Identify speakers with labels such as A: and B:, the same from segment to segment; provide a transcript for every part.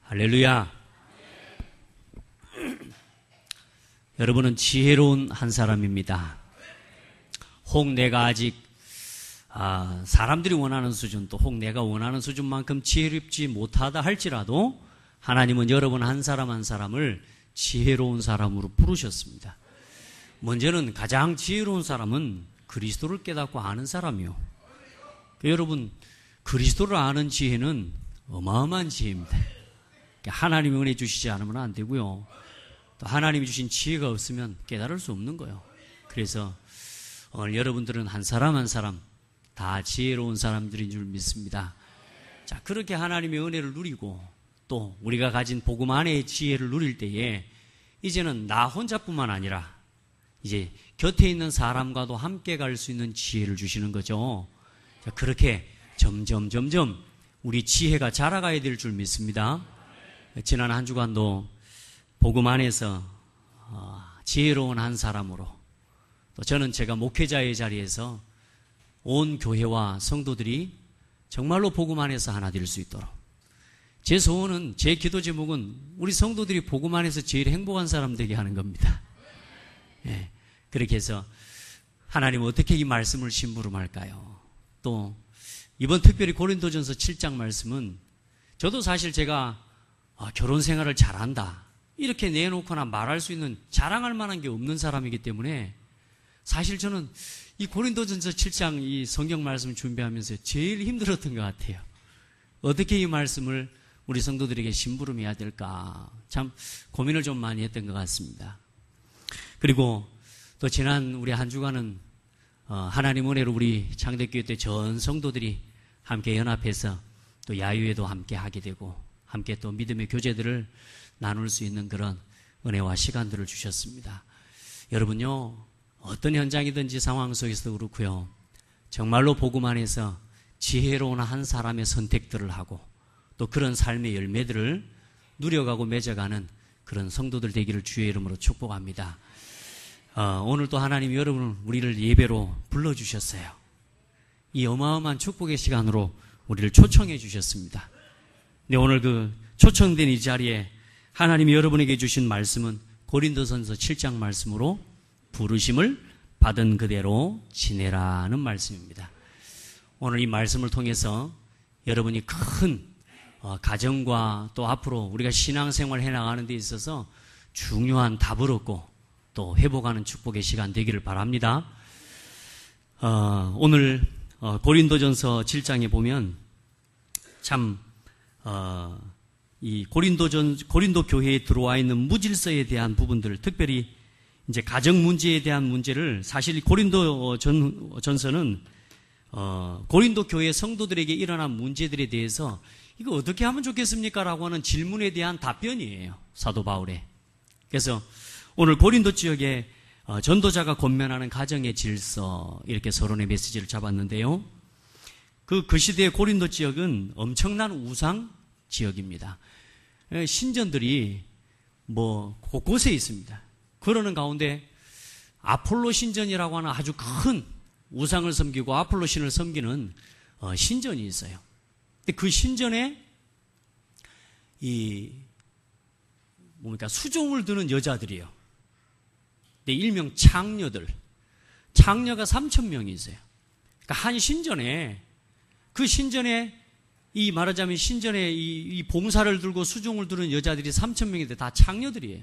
A: 할렐루야. 여러분은 지혜로운 한 사람입니다. 혹 내가 아직 사람들이 원하는 수준, 또 혹 내가 원하는 수준만큼 지혜롭지 못하다 할지라도 하나님은 여러분 한 사람 한 사람을 지혜로운 사람으로 부르셨습니다. 먼저는 가장 지혜로운 사람은 그리스도를 깨닫고 아는 사람이요. 여러분, 그리스도를 아는 지혜는 어마어마한 지혜입니다. 하나님이 은혜 주시지 않으면 안 되고요. 또 하나님이 주신 지혜가 없으면 깨달을 수 없는 거예요. 그래서 오늘 여러분들은 한 사람 한 사람 다 지혜로운 사람들인 줄 믿습니다. 자, 그렇게 하나님의 은혜를 누리고 또 우리가 가진 복음 안의 지혜를 누릴 때에 이제는 나 혼자뿐만 아니라 이제 곁에 있는 사람과도 함께 갈 수 있는 지혜를 주시는 거죠. 자, 그렇게 점점 우리 지혜가 자라가야 될 줄 믿습니다. 지난 한 주간도 복음 안에서 지혜로운 한 사람으로, 또 저는 제가 목회자의 자리에서 온 교회와 성도들이 정말로 복음 안에서 하나 될 수 있도록, 제 소원은, 제 기도 제목은 우리 성도들이 복음 안에서 제일 행복한 사람 되게 하는 겁니다. 예, 그렇게 해서 하나님은 어떻게 이 말씀을 심부름할까요? 또 이번 특별히 고린도전서 7장 말씀은 저도 사실 제가 결혼 생활을 잘한다 이렇게 내놓거나 말할 수 있는, 자랑할 만한 게 없는 사람이기 때문에 사실 저는 이 고린도전서 7장 이 성경 말씀 준비하면서 제일 힘들었던 것 같아요. 어떻게 이 말씀을 우리 성도들에게 심부름해야 될까 참 고민을 좀 많이 했던 것 같습니다. 그리고 또 지난 우리 한 주간은 하나님 은혜로 우리 창대교회 때 전 성도들이 함께 연합해서 또 야유회도 함께 하게 되고 함께 또 믿음의 교제들을 나눌 수 있는 그런 은혜와 시간들을 주셨습니다. 여러분요, 어떤 현장이든지 상황 속에서도 그렇고요, 정말로 복음 안에서 지혜로운 한 사람의 선택들을 하고 또 그런 삶의 열매들을 누려가고 맺어가는 그런 성도들 되기를 주의 이름으로 축복합니다. 오늘 또 하나님이 여러분을, 우리를 예배로 불러주셨어요. 이 어마어마한 축복의 시간으로 우리를 초청해 주셨습니다. 근데 오늘 그 초청된 이 자리에 하나님이 여러분에게 주신 말씀은 고린도전서 7장 말씀으로 부르심을 받은 그대로 지내라는 말씀입니다. 오늘 이 말씀을 통해서 여러분이 큰 가정과 또 앞으로 우리가 신앙생활 해나가는 데 있어서 중요한 답을 얻고 또 회복하는 축복의 시간 되기를 바랍니다. 오늘 고린도전서 7장에 보면 참 이 고린도 교회에 들어와 있는 무질서에 대한 부분들, 특별히 이제 가정 문제에 대한 문제를, 사실 고린도 전서는 고린도 교회 성도들에게 일어난 문제들에 대해서 이거 어떻게 하면 좋겠습니까? 라고 하는 질문에 대한 답변이에요, 사도 바울의. 그래서 오늘 고린도 지역에 전도자가 권면하는 가정의 질서, 이렇게 서론의 메시지를 잡았는데요. 그 시대의 고린도 지역은 엄청난 우상 지역입니다. 신전들이 곳곳에 있습니다. 그러는 가운데 아폴로 신전이라고 하는 아주 큰 우상을 섬기고 아폴로 신을 섬기는 신전이 있어요. 근데 그 신전에 수종을 드는 여자들이에요. 근데 일명 창녀들. 창녀가 3,000명이 있어요. 그러니까 한 신전에, 그 신전에 말하자면 신전에 이 봉사를 들고 수종을 두는 여자들이 3,000명인데 다 창녀들이에요.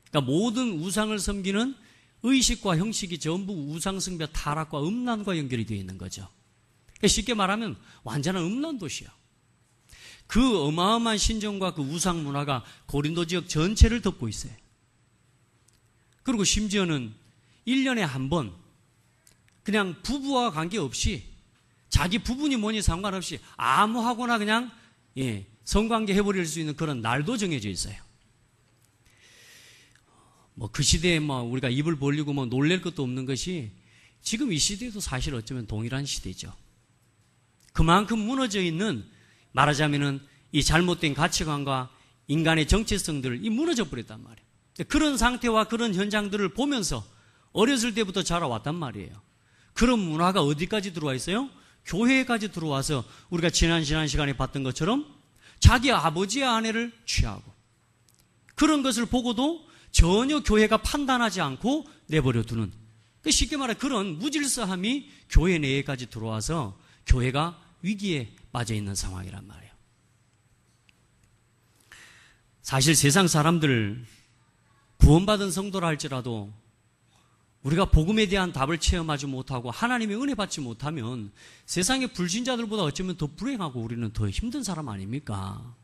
A: 그러니까 모든 우상을 섬기는 의식과 형식이 전부 우상숭배 타락과 음란과 연결이 되어 있는 거죠. 그러니까 쉽게 말하면 완전한 음란 도시예요. 그 어마어마한 신전과 그 우상 문화가 고린도 지역 전체를 덮고 있어요. 그리고 심지어는 1년에 한 번 그냥 부부와 관계없이, 자기 부분이 뭐니 상관없이 아무하고나 그냥 성관계 해버릴 수 있는 그런 날도 정해져 있어요. 그 시대에 우리가 입을 벌리고 놀랄 것도 없는 것이 지금 이 시대에도 사실 어쩌면 동일한 시대죠. 그만큼 무너져 있는, 말하자면은 이 잘못된 가치관과 인간의 정체성들을 무너져 버렸단 말이에요. 그런 상태와 그런 현장들을 보면서 어렸을 때부터 자라왔단 말이에요. 그런 문화가 어디까지 들어와 있어요? 교회까지 들어와서 우리가 지난 시간에 봤던 것처럼 자기 아버지의 아내를 취하고 그런 것을 보고도 전혀 교회가 판단하지 않고 내버려 두는, 쉽게 말해 그런 무질서함이 교회 내에까지 들어와서 교회가 위기에 빠져 있는 상황이란 말이에요. 사실 세상 사람들 구원받은 성도라 할지라도 우리가 복음에 대한 답을 체험하지 못하고 하나님의 은혜 받지 못하면 세상의 불신자들보다 어쩌면 더 불행하고 우리는 더 힘든 사람 아닙니까?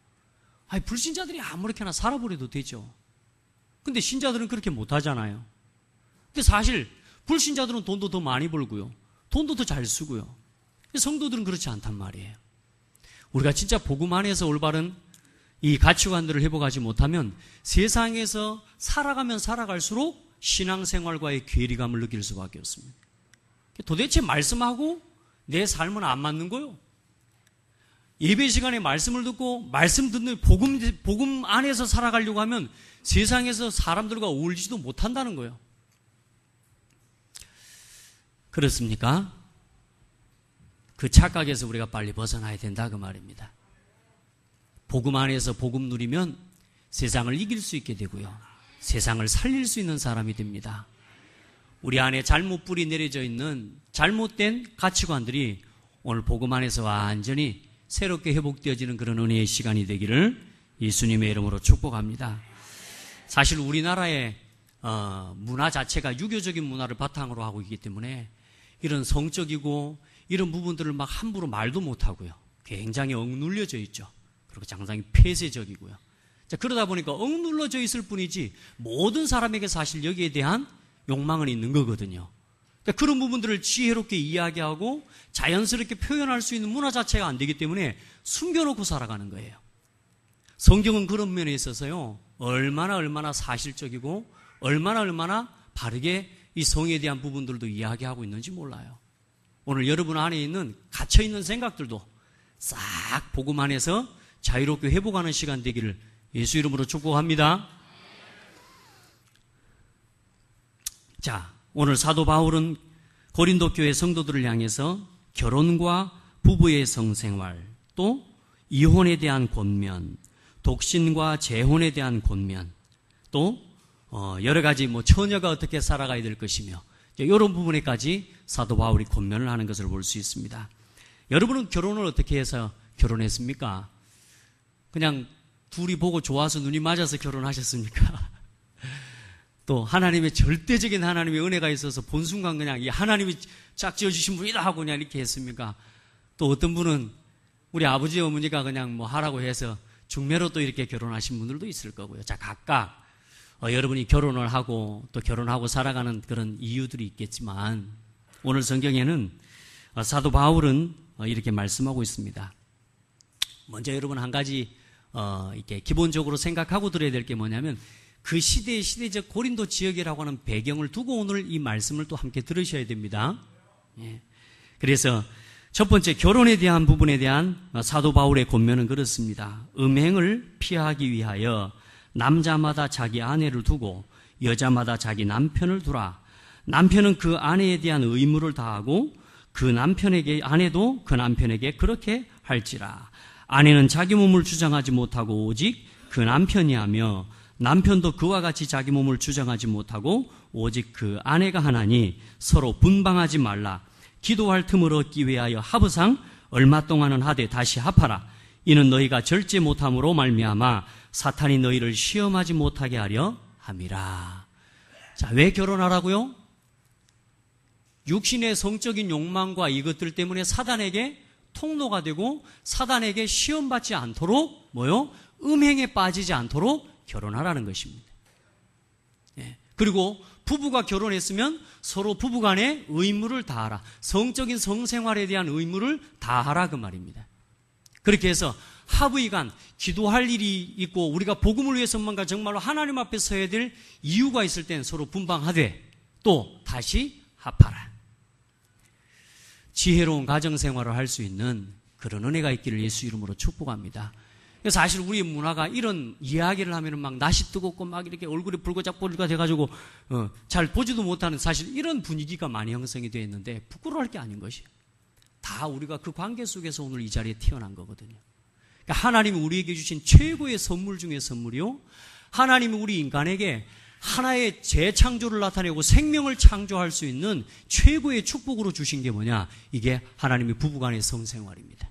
A: 아니, 불신자들이 아무렇게나 살아버려도 되죠. 근데 신자들은 그렇게 못하잖아요. 근데 사실 불신자들은 돈도 더 많이 벌고요, 돈도 더 잘 쓰고요. 성도들은 그렇지 않단 말이에요. 우리가 진짜 복음 안에서 올바른 이 가치관들을 회복하지 못하면 세상에서 살아가면 살아갈수록 신앙생활과의 괴리감을 느낄 수밖에 없습니다. 도대체 말씀하고 내 삶은 안 맞는 거요. 예배 시간에 말씀을 듣고 말씀 듣는 복음 안에서 살아가려고 하면 세상에서 사람들과 어울리지도 못한다는 거예요. 그렇습니까? 그 착각에서 우리가 빨리 벗어나야 된다 그 말입니다. 복음 안에서 복음 누리면 세상을 이길 수 있게 되고요, 세상을 살릴 수 있는 사람이 됩니다. 우리 안에 잘못 뿌리 내려져 있는 잘못된 가치관들이 오늘 복음 안에서 완전히 새롭게 회복되어지는 그런 은혜의 시간이 되기를 예수님의 이름으로 축복합니다. 사실 우리나라의 문화 자체가 유교적인 문화를 바탕으로 하고 있기 때문에 이런 성적이고 이런 부분들을 막 함부로 말도 못하고요, 굉장히 억눌려져 있죠. 그리고 상당히 폐쇄적이고요. 자, 그러다 보니까 억눌러져 있을 뿐이지 모든 사람에게 사실 여기에 대한 욕망은 있는 거거든요. 그러니까 그런 부분들을 지혜롭게 이야기하고 자연스럽게 표현할 수 있는 문화 자체가 안 되기 때문에 숨겨놓고 살아가는 거예요. 성경은 그런 면에 있어서요, 얼마나 사실적이고 얼마나 바르게 이 성에 대한 부분들도 이야기하고 있는지 몰라요. 오늘 여러분 안에 있는 갇혀있는 생각들도 싹 복음 안에서 자유롭게 회복하는 시간 되기를 예수 이름으로 축복합니다. 자, 오늘 사도 바울은 고린도 교회 성도들을 향해서 결혼과 부부의 성생활, 또 이혼에 대한 권면, 독신과 재혼에 대한 권면, 또 여러 가지 처녀가 어떻게 살아가야 될 것이며 이런 부분에까지 사도 바울이 권면을 하는 것을 볼 수 있습니다. 여러분은 결혼을 어떻게 해서 결혼했습니까? 그냥 둘이 보고 좋아서 눈이 맞아서 결혼하셨습니까? 또 하나님의 절대적인 하나님의 은혜가 있어서 본 순간 그냥 이 하나님이 짝지어 주신 분이다 하고 그냥 이렇게 했습니까? 또 어떤 분은 우리 아버지 어머니가 그냥 하라고 해서 중매로 또 이렇게 결혼하신 분들도 있을 거고요. 자, 각각 여러분이 결혼을 하고 또 결혼하고 살아가는 그런 이유들이 있겠지만 오늘 성경에는 사도 바울은 이렇게 말씀하고 있습니다. 먼저 여러분 한 가지 이렇게 기본적으로 생각하고 들어야 될 게 뭐냐면 그 시대의 시대적 고린도 지역이라고 하는 배경을 두고 오늘 이 말씀을 또 함께 들으셔야 됩니다. 예. 그래서 첫 번째 결혼에 대한 부분에 대한 사도 바울의 권면은 그렇습니다. 음행을 피하기 위하여 남자마다 자기 아내를 두고 여자마다 자기 남편을 두라. 남편은 그 아내에 대한 의무를 다하고 그 남편에게 아내도 그 남편에게 그렇게 할지라. 아내는 자기 몸을 주장하지 못하고 오직 그 남편이 하며 남편도 그와 같이 자기 몸을 주장하지 못하고 오직 그 아내가 하나니 서로 분방하지 말라. 기도할 틈을 얻기 위하여 합의상 얼마 동안은 하되 다시 합하라. 이는 너희가 절제 못함으로 말미암아 사탄이 너희를 시험하지 못하게 하려 함이라. 자, 왜 결혼하라고요? 육신의 성적인 욕망과 이것들 때문에 사단에게 통로가 되고 사단에게 시험받지 않도록 음행에 빠지지 않도록 결혼하라는 것입니다. 예. 그리고 부부가 결혼했으면 서로 부부간의 의무를 다하라. 성적인 성생활에 대한 의무를 다하라 그 말입니다. 그렇게 해서 합의간 기도할 일이 있고 우리가 복음을 위해서만가 정말로 하나님 앞에 서야 될 이유가 있을 땐 서로 분방하되 또 다시 합하라. 지혜로운 가정생활을 할 수 있는 그런 은혜가 있기를 예수 이름으로 축복합니다. 사실 우리의 문화가 이런 이야기를 하면 막 낯이 뜨겁고 막 이렇게 얼굴이 붉어작불가 돼가지고 잘 보지도 못하는 사실 이런 분위기가 많이 형성이 되어 있는데 부끄러워할 게 아닌 것이에요. 다 우리가 그 관계 속에서 오늘 이 자리에 태어난 거거든요. 그러니까 하나님이 우리에게 주신 최고의 선물 중의 선물이요. 하나님이 우리 인간에게 하나의 재창조를 나타내고 생명을 창조할 수 있는 최고의 축복으로 주신 게 뭐냐? 이게 하나님의 부부간의 성생활입니다.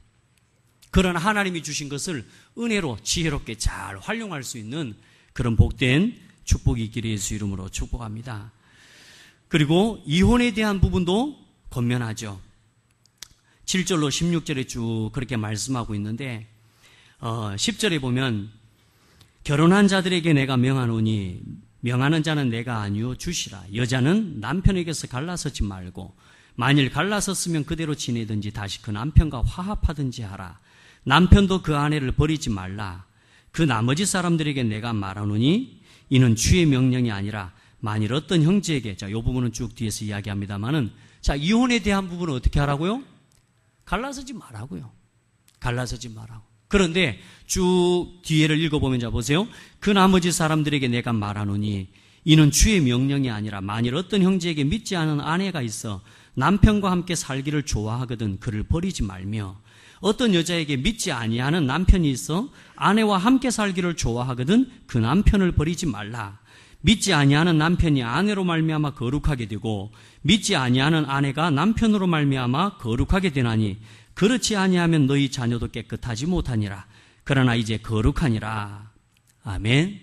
A: 그런 하나님이 주신 것을 은혜로 지혜롭게 잘 활용할 수 있는 그런 복된 축복이 있기를 예수 이름으로 축복합니다. 그리고 이혼에 대한 부분도 권면하죠. 7절로 16절에 쭉 그렇게 말씀하고 있는데 10절에 보면 결혼한 자들에게 내가 명하노니 명하는 자는 내가 아니요 주시라. 여자는 남편에게서 갈라서지 말고 만일 갈라섰으면 그대로 지내든지 다시 그 남편과 화합하든지 하라. 남편도 그 아내를 버리지 말라. 그 나머지 사람들에게 내가 말하노니 이는 주의 명령이 아니라 만일 어떤 형제에게, 자, 이 부분은 쭉 뒤에서 이야기합니다만은, 자, 이혼에 대한 부분은 어떻게 하라고요? 갈라서지 말라고요. 갈라서지 말라고. 그런데 쭉 뒤에를 읽어보면, 자, 보세요. 그 나머지 사람들에게 내가 말하노니 이는 주의 명령이 아니라 만일 어떤 형제에게 믿지 않은 아내가 있어 남편과 함께 살기를 좋아하거든 그를 버리지 말며, 어떤 여자에게 믿지 아니하는 남편이 있어 아내와 함께 살기를 좋아하거든 그 남편을 버리지 말라. 믿지 아니하는 남편이 아내로 말미암아 거룩하게 되고 믿지 아니하는 아내가 남편으로 말미암아 거룩하게 되나니 그렇지 아니하면 너희 자녀도 깨끗하지 못하니라. 그러나 이제 거룩하니라. 아멘.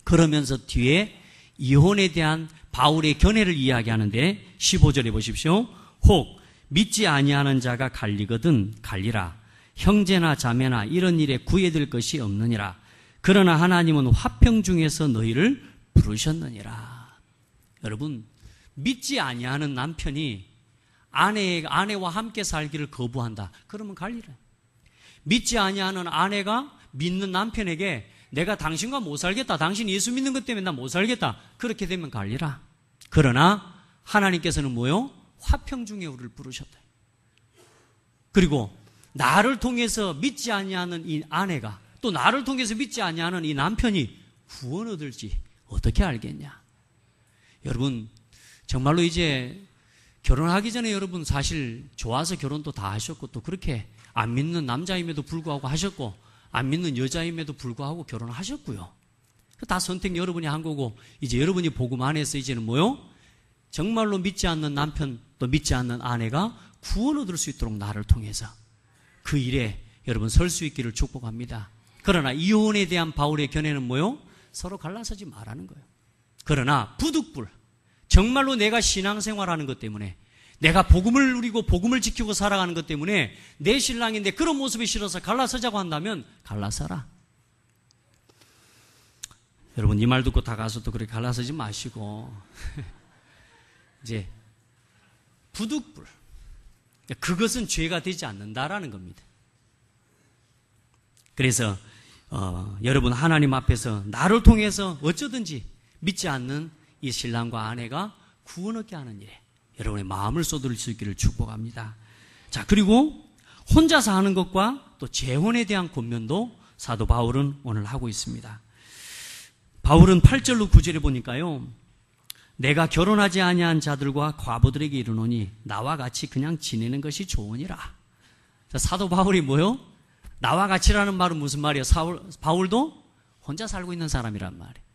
A: 그러면서 뒤에 이혼에 대한 바울의 견해를 이야기하는데 15절에 보십시오. 혹 믿지 아니하는 자가 갈리거든 갈리라. 형제나 자매나 이런 일에 구애될 것이 없느니라. 그러나 하나님은 화평 중에서 너희를 부르셨느니라. 여러분, 믿지 아니하는 남편이 아내와 함께 살기를 거부한다. 그러면 갈리라. 믿지 아니하는 아내가 믿는 남편에게 내가 당신과 못 살겠다. 당신 예수 믿는 것 때문에 나 못 살겠다. 그렇게 되면 갈리라. 그러나 하나님께서는 뭐요? 화평 중에 우리를 부르셨다. 그리고 나를 통해서 믿지 아니하는 이 아내가 또 나를 통해서 믿지 아니하는 이 남편이 구원 얻을지 어떻게 알겠냐? 여러분, 정말로 이제 결혼하기 전에 여러분 사실 좋아서 결혼도 다 하셨고 또 그렇게 안 믿는 남자임에도 불구하고 하셨고 안 믿는 여자임에도 불구하고 결혼하셨고요. 다 선택 여러분이 한 거고 이제 여러분이 복음 안에서 이제는 뭐요? 정말로 믿지 않는 남편 또 믿지 않는 아내가 구원 얻을 수 있도록 나를 통해서 그 일에 여러분 설 수 있기를 축복합니다. 그러나 이혼에 대한 바울의 견해는 뭐요? 서로 갈라서지 말라는 거예요. 그러나 부득불 정말로 내가 신앙생활하는 것 때문에 내가 복음을 누리고 복음을 지키고 살아가는 것 때문에 내 신랑인데 그런 모습이 싫어서 갈라서자고 한다면 갈라서라. 여러분 이 말 듣고 다 가서 또 그렇게 갈라서지 마시고 이제 부득불 그것은 죄가 되지 않는다라는 겁니다. 그래서 여러분 하나님 앞에서 나를 통해서 어쩌든지 믿지 않는 이 신랑과 아내가 구원 얻게 하는 일에 여러분의 마음을 쏟을 수 있기를 축복합니다. 자, 그리고 혼자 사는 것과 또 재혼에 대한 권면도 사도 바울은 오늘 하고 있습니다. 바울은 8절로 9절에 보니까요. 내가 결혼하지 아니한 자들과 과부들에게 이르노니 나와 같이 그냥 지내는 것이 좋으니라. 자, 사도 바울이 뭐요? 나와 같이라는 말은 무슨 말이에요? 바울도 혼자 살고 있는 사람이란 말이에요.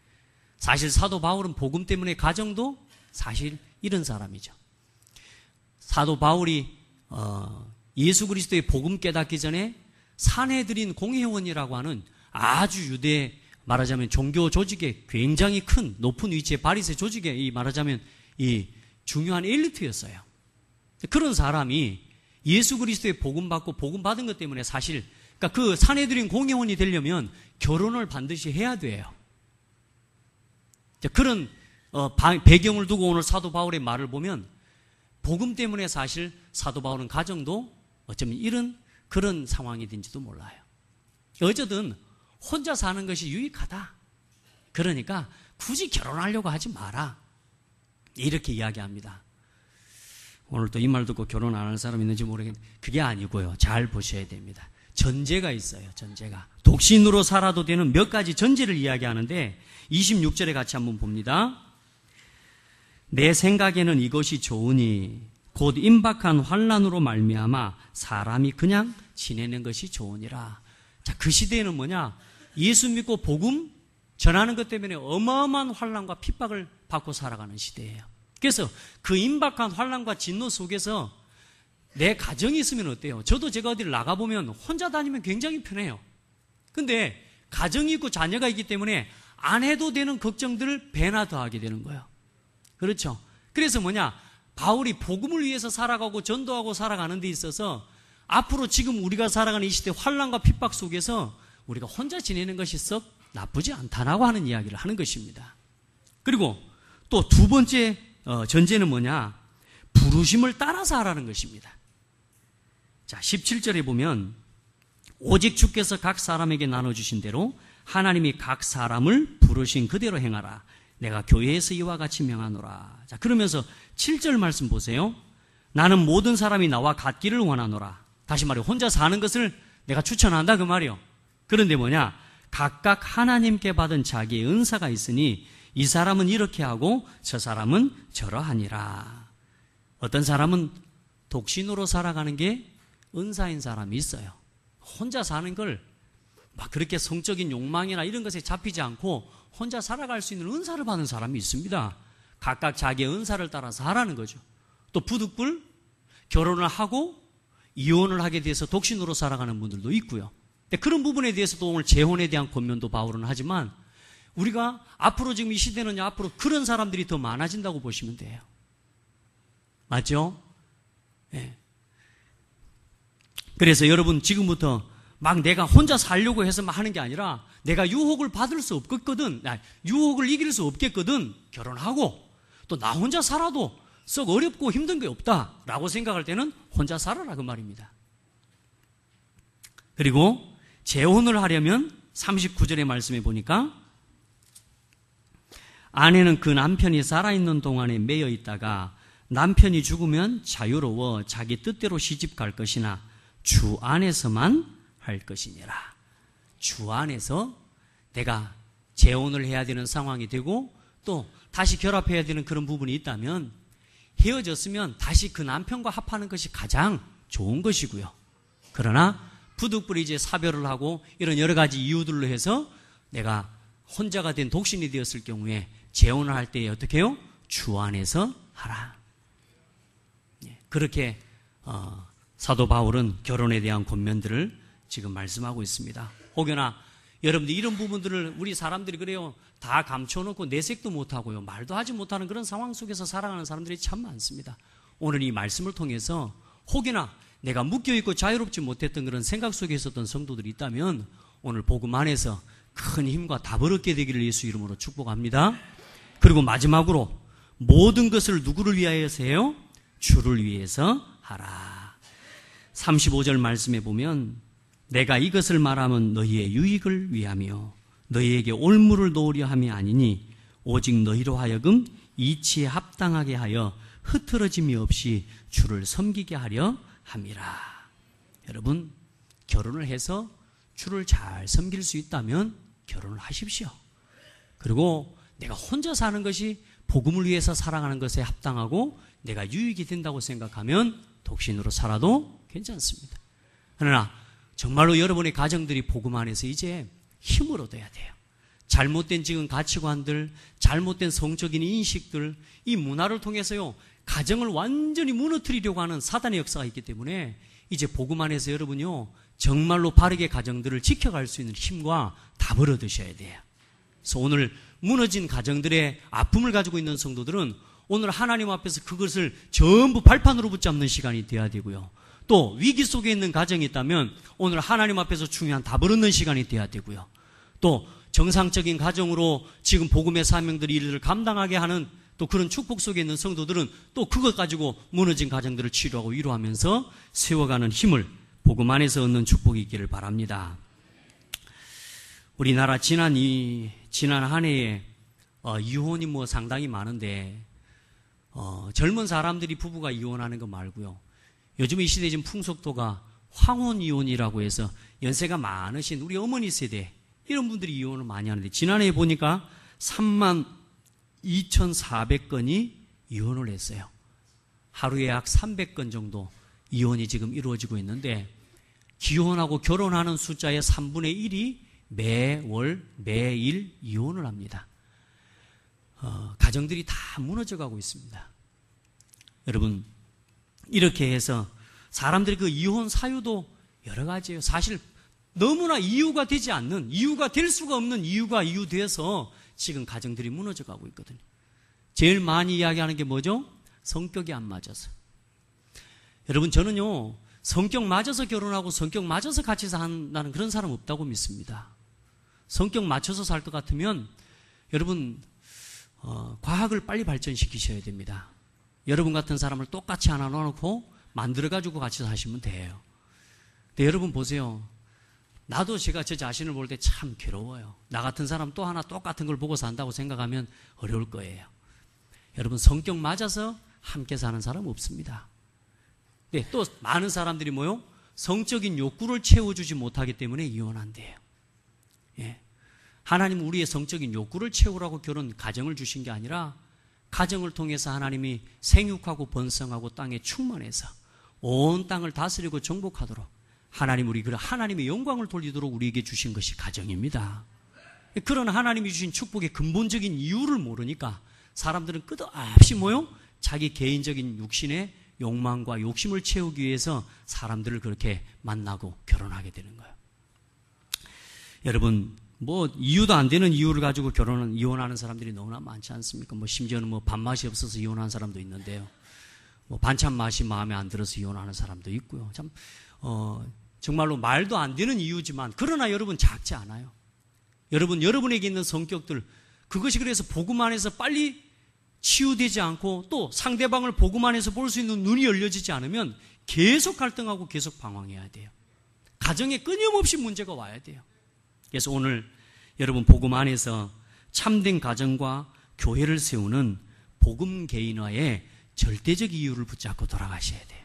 A: 사실 사도 바울은 복음 때문에 가정도 사실 잃은 사람이죠. 사도 바울이 예수 그리스도의 복음 깨닫기 전에 산헤드린 공회원이라고 하는 아주 유대 말하자면 종교 조직의 굉장히 큰 높은 위치의 바리새 조직의 말하자면 이 중요한 엘리트였어요. 그런 사람이 예수 그리스도의 복음 받고 복음 받은 것 때문에 사실 그러니까 그 산헤드린 공회원이 되려면 결혼을 반드시 해야 돼요. 그런 배경을 두고 오늘 사도 바울의 말을 보면 복음 때문에 사실 사도 바울은 가정도 어쩌면 이런 그런 상황이 된지도 몰라요. 어쨌든 혼자 사는 것이 유익하다. 그러니까 굳이 결혼하려고 하지 마라. 이렇게 이야기합니다. 오늘 또 이 말 듣고 결혼 안 하는 사람 있는지 모르겠는데 그게 아니고요. 잘 보셔야 됩니다. 전제가 있어요. 전제가. 독신으로 살아도 되는 몇 가지 전제를 이야기하는데 26절에 같이 한번 봅니다. 내 생각에는 이것이 좋으니 곧 임박한 환난으로 말미암아 사람이 그냥 지내는 것이 좋으니라. 자, 그 시대에는 뭐냐? 예수 믿고 복음 전하는 것 때문에 어마어마한 환난과 핍박을 받고 살아가는 시대예요. 그래서 그 임박한 환난과 진노 속에서 내 가정이 있으면 어때요? 저도 제가 어디를 나가보면 혼자 다니면 굉장히 편해요. 근데 가정이 있고 자녀가 있기 때문에 안 해도 되는 걱정들을 배나 더하게 되는 거예요. 그렇죠? 그래서 뭐냐? 바울이 복음을 위해서 살아가고 전도하고 살아가는 데 있어서 앞으로 지금 우리가 살아가는 이 시대 환난과 핍박 속에서 우리가 혼자 지내는 것이 썩 나쁘지 않다라고 하는 이야기를 하는 것입니다. 그리고 또 두 번째 전제는 뭐냐? 부르심을 따라서 하라는 것입니다. 자, 17절에 보면 오직 주께서 각 사람에게 나눠주신 대로 하나님이 각 사람을 부르신 그대로 행하라. 내가 교회에서 이와 같이 명하노라. 자, 그러면서 7절 말씀 보세요. 나는 모든 사람이 나와 같기를 원하노라. 다시 말해 혼자 사는 것을 내가 추천한다 그 말이요. 그런데 뭐냐? 각각 하나님께 받은 자기의 은사가 있으니 이 사람은 이렇게 하고 저 사람은 저러하니라. 어떤 사람은 독신으로 살아가는 게 은사인 사람이 있어요. 혼자 사는 걸 막 그렇게 성적인 욕망이나 이런 것에 잡히지 않고 혼자 살아갈 수 있는 은사를 받는 사람이 있습니다. 각각 자기의 은사를 따라서 하라는 거죠. 또 부득불 결혼을 하고 이혼을 하게 돼서 독신으로 살아가는 분들도 있고요. 그런 부분에 대해서도 오늘 재혼에 대한 권면도 바울은 하지만 우리가 앞으로 지금 이 시대는요, 앞으로 그런 사람들이 더 많아진다고 보시면 돼요. 맞죠? 네. 그래서 여러분 지금부터 막 내가 혼자 살려고 해서 막 하는 게 아니라 내가 유혹을 받을 수 없겠거든, 유혹을 이길 수 없겠거든 결혼하고 또 나 혼자 살아도 썩 어렵고 힘든 게 없다라고 생각할 때는 혼자 살아라 그 말입니다. 그리고 재혼을 하려면 39절의 말씀에 보니까 아내는 그 남편이 살아있는 동안에 매여 있다가 남편이 죽으면 자유로워 자기 뜻대로 시집 갈 것이나 주 안에서만 할 것이니라. 주 안에서 내가 재혼을 해야 되는 상황이 되고 또 다시 결합해야 되는 그런 부분이 있다면 헤어졌으면 다시 그 남편과 합하는 것이 가장 좋은 것이고요. 그러나 부득불 이제 사별을 하고 이런 여러 가지 이유들로 해서 내가 혼자가 된 독신이 되었을 경우에 재혼을 할 때 어떻게 해요? 주 안에서 하라. 그렇게 사도 바울은 결혼에 대한 권면들을 지금 말씀하고 있습니다. 혹여나 여러분들 이런 부분들을 우리 사람들이 그래요, 다 감춰놓고 내색도 못하고요, 말도 하지 못하는 그런 상황 속에서 살아가는 사람들이 참 많습니다. 오늘 이 말씀을 통해서 혹여나 내가 묶여있고 자유롭지 못했던 그런 생각 속에 있었던 성도들이 있다면 오늘 복음 안에서 큰 힘과 답을 얻게 되기를 예수 이름으로 축복합니다. 그리고 마지막으로 모든 것을 누구를 위하여서 해요? 주를 위해서 하라. 35절 말씀에 보면 내가 이것을 말하면 너희의 유익을 위하며 너희에게 올무를 놓으려 함이 아니니 오직 너희로 하여금 이치에 합당하게 하여 흐트러짐이 없이 주를 섬기게 하려 함이라. 여러분, 결혼을 해서 주를 잘 섬길 수 있다면 결혼을 하십시오. 그리고 내가 혼자 사는 것이 복음을 위해서 살아가는 것에 합당하고 내가 유익이 된다고 생각하면 독신으로 살아도 괜찮습니다. 그러나 정말로 여러분의 가정들이 복음 안에서 이제 힘을 얻어야 돼요. 잘못된 지금 가치관들, 잘못된 성적인 인식들, 이 문화를 통해서요, 가정을 완전히 무너뜨리려고 하는 사단의 역사가 있기 때문에 이제 복음 안에서 여러분요, 정말로 바르게 가정들을 지켜갈 수 있는 힘과 답을 얻으셔야 돼요. 그래서 오늘 무너진 가정들의 아픔을 가지고 있는 성도들은 오늘 하나님 앞에서 그것을 전부 발판으로 붙잡는 시간이 돼야 되고요. 또 위기 속에 있는 가정이 있다면 오늘 하나님 앞에서 중요한 답을 얻는 시간이 돼야 되고요. 또 정상적인 가정으로 지금 복음의 사명들이 일을 감당하게 하는 또 그런 축복 속에 있는 성도들은 또 그것 가지고 무너진 가정들을 치료하고 위로하면서 세워가는 힘을 복음 안에서 얻는 축복이 있기를 바랍니다. 우리나라 지난 한 해에 이혼이 상당히 많은데 젊은 사람들이 부부가 이혼하는 거 말고요. 요즘 이 시대에 지금 풍속도가 황혼 이혼이라고 해서 연세가 많으신 우리 어머니 세대 이런 분들이 이혼을 많이 하는데 지난해에 보니까 32,400건이 이혼을 했어요. 하루에 약 300건 정도 이혼이 지금 이루어지고 있는데 기혼하고 결혼하는 숫자의 3분의 1이 매월, 매일 이혼을 합니다. 가정들이 다 무너져 가고 있습니다. 여러분, 이렇게 해서 사람들이 그 이혼 사유도 여러 가지예요. 사실 너무나 이유가 되지 않는, 이유가 될 수가 없는 이유가 이유돼서 지금 가정들이 무너져 가고 있거든요. 제일 많이 이야기하는 게 뭐죠? 성격이 안 맞아서. 여러분, 저는요, 성격 맞아서 결혼하고 성격 맞아서 같이 산다는 그런 사람 없다고 믿습니다. 성격 맞춰서 살 것 같으면 여러분, 과학을 빨리 발전시키셔야 됩니다. 여러분 같은 사람을 똑같이 하나 넣어놓고 만들어가지고 같이 사시면 돼요. 근데 여러분 보세요. 나도 제가 제 자신을 볼 때 참 괴로워요. 나 같은 사람 또 하나 똑같은 걸 보고 산다고 생각하면 어려울 거예요. 여러분, 성격 맞아서 함께 사는 사람 없습니다. 네, 또 많은 사람들이 뭐요? 성적인 욕구를 채워주지 못하기 때문에 이혼한대요. 예. 하나님은 우리의 성적인 욕구를 채우라고 결혼, 가정을 주신 게 아니라 가정을 통해서 하나님이 생육하고 번성하고 땅에 충만해서 온 땅을 다스리고 정복하도록 하나님, 우리 그 하나님의 영광을 돌리도록 우리에게 주신 것이 가정입니다. 그런 하나님이 주신 축복의 근본적인 이유를 모르니까 사람들은 끝없이 뭐요? 자기 개인적인 육신의 욕망과 욕심을 채우기 위해서 사람들을 그렇게 만나고 결혼하게 되는 거예요. 여러분, 뭐 이유도 안 되는 이유를 가지고 이혼하는 사람들이 너무나 많지 않습니까? 뭐 심지어는 뭐 밥맛이 없어서 이혼하는 사람도 있는데요. 뭐 반찬 맛이 마음에 안 들어서 이혼하는 사람도 있고요. 참 정말로 말도 안 되는 이유지만, 그러나 여러분 작지 않아요. 여러분에게 있는 성격들, 그것이 그래서 복음 안에서 빨리 치유되지 않고 또 상대방을 복음 안에서 볼 수 있는 눈이 열려지지 않으면 계속 갈등하고 계속 방황해야 돼요. 가정에 끊임없이 문제가 와야 돼요. 그래서 오늘 여러분 복음 안에서 참된 가정과 교회를 세우는 복음 개인화의 절대적 이유를 붙잡고 돌아가셔야 돼요.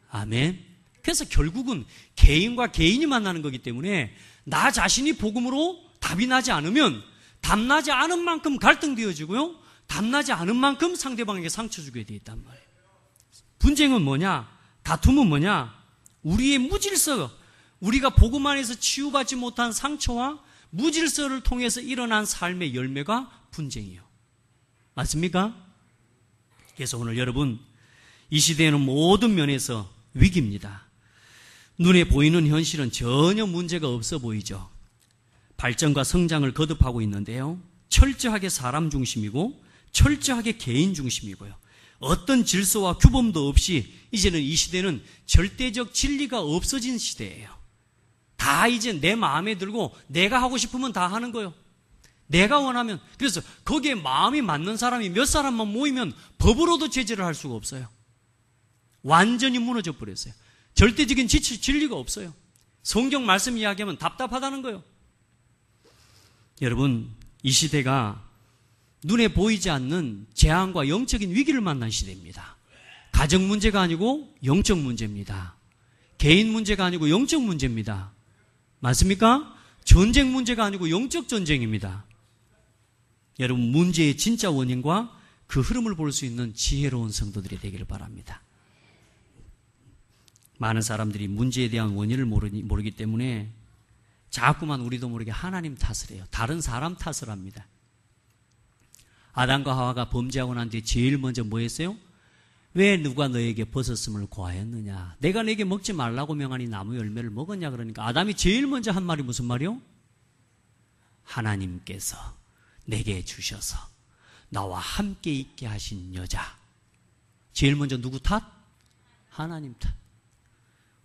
A: 아멘. 그래서 결국은 개인과 개인이 만나는 거기 때문에 나 자신이 복음으로 답이 나지 않으면 답나지 않은 만큼 갈등되어지고요, 답나지 않은 만큼 상대방에게 상처 주게 돼 있단 말이에요. 분쟁은 뭐냐? 다툼은 뭐냐? 우리의 무질서, 우리가 복음 안에서 치유받지 못한 상처와 무질서를 통해서 일어난 삶의 열매가 분쟁이에요. 맞습니까? 그래서 오늘 여러분, 이 시대에는 모든 면에서 위기입니다. 눈에 보이는 현실은 전혀 문제가 없어 보이죠. 발전과 성장을 거듭하고 있는데요, 철저하게 사람 중심이고 철저하게 개인 중심이고요, 어떤 질서와 규범도 없이 이제는 이 시대는 절대적 진리가 없어진 시대예요. 다 이제 내 마음에 들고 내가 하고 싶으면 다 하는 거예요. 내가 원하면. 그래서 거기에 마음이 맞는 사람이 몇 사람만 모이면 법으로도 제재를 할 수가 없어요. 완전히 무너져 버렸어요. 절대적인 진리가 없어요. 성경 말씀 이야기하면 답답하다는 거예요. 여러분, 이 시대가 눈에 보이지 않는 재앙과 영적인 위기를 만난 시대입니다. 가정 문제가 아니고 영적 문제입니다. 개인 문제가 아니고 영적 문제입니다. 맞습니까? 전쟁 문제가 아니고 영적 전쟁입니다. 여러분, 문제의 진짜 원인과 그 흐름을 볼 수 있는 지혜로운 성도들이 되기를 바랍니다. 많은 사람들이 문제에 대한 원인을 모르기 때문에 자꾸만 우리도 모르게 하나님 탓을 해요. 다른 사람 탓을 합니다. 아담과 하와가 범죄하고 난 뒤에 제일 먼저 뭐 했어요? 왜 누가 너에게 버섯음을 고하였느냐? 내가 너에게 먹지 말라고 명하니 나무 열매를 먹었냐? 그러니까 아담이 제일 먼저 한 말이 무슨 말이요? 하나님께서 내게 주셔서 나와 함께 있게 하신 여자. 제일 먼저 누구 탓? 하나님 탓.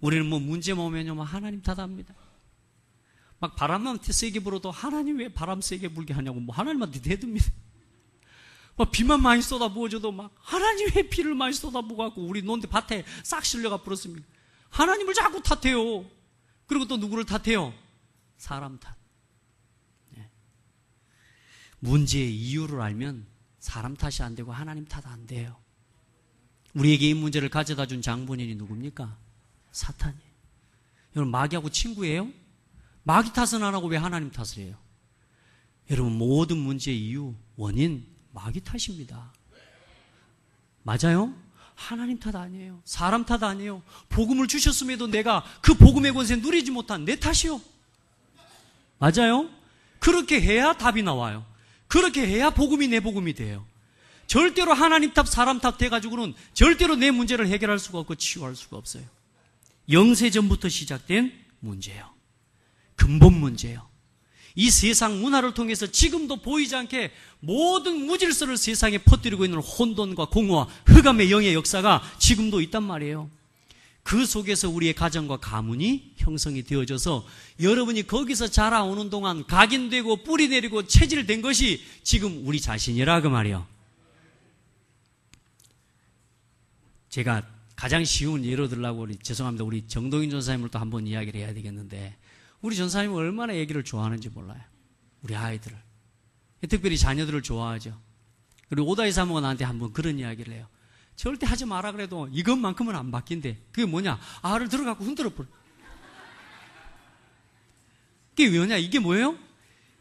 A: 우리는 뭐 문제 오면요, 막 하나님 탓합니다. 막 바람만 세게 불어도 하나님 왜 바람 세게 불게 하냐고 뭐 하나님한테 대듭니다. 막 비만 많이 쏟아부어줘도 막 하나님 왜 비를 많이 쏟아부어갖고 우리 논대 밭에 싹 실려가 버렸습니까? 하나님을 자꾸 탓해요. 그리고 또 누구를 탓해요? 사람 탓. 네. 문제의 이유를 알면 사람 탓이 안 되고 하나님 탓 안 돼요. 우리에게 이 문제를 가져다 준 장본인이 누굽니까? 사탄이에요. 여러분, 마귀하고 친구예요? 마귀 탓은 안 하고 왜 하나님 탓을 해요? 여러분, 모든 문제의 이유, 원인, 마귀 탓입니다. 맞아요? 하나님 탓 아니에요. 사람 탓 아니에요. 복음을 주셨음에도 내가 그 복음의 권세 누리지 못한 내 탓이요. 맞아요? 그렇게 해야 답이 나와요. 그렇게 해야 복음이 내 복음이 돼요. 절대로 하나님 탓, 사람 탓 돼가지고는 절대로 내 문제를 해결할 수가 없고 치유할 수가 없어요. 영세전부터 시작된 문제예요. 근본 문제예요. 이 세상 문화를 통해서 지금도 보이지 않게 모든 무질서를 세상에 퍼뜨리고 있는 혼돈과 공허와 흑암의 영의 역사가 지금도 있단 말이에요. 그 속에서 우리의 가정과 가문이 형성이 되어져서 여러분이 거기서 자라오는 동안 각인되고 뿌리 내리고 체질된 것이 지금 우리 자신이라 그 말이에요. 제가 가장 쉬운 예로 들려고 죄송합니다. 우리 정동인 전사님을 또 한번 이야기를 해야 되겠는데 우리 전사님은 얼마나 애기를 좋아하는지 몰라요. 우리 아이들을. 특별히 자녀들을 좋아하죠. 그리고 오다이 사모가 나한테 한번 그런 이야기를 해요. 절대 하지 마라 그래도 이것만큼은 안 바뀐대. 그게 뭐냐? 알을 들어갖고 흔들어 버려. 그게 왜냐? 이게 뭐예요?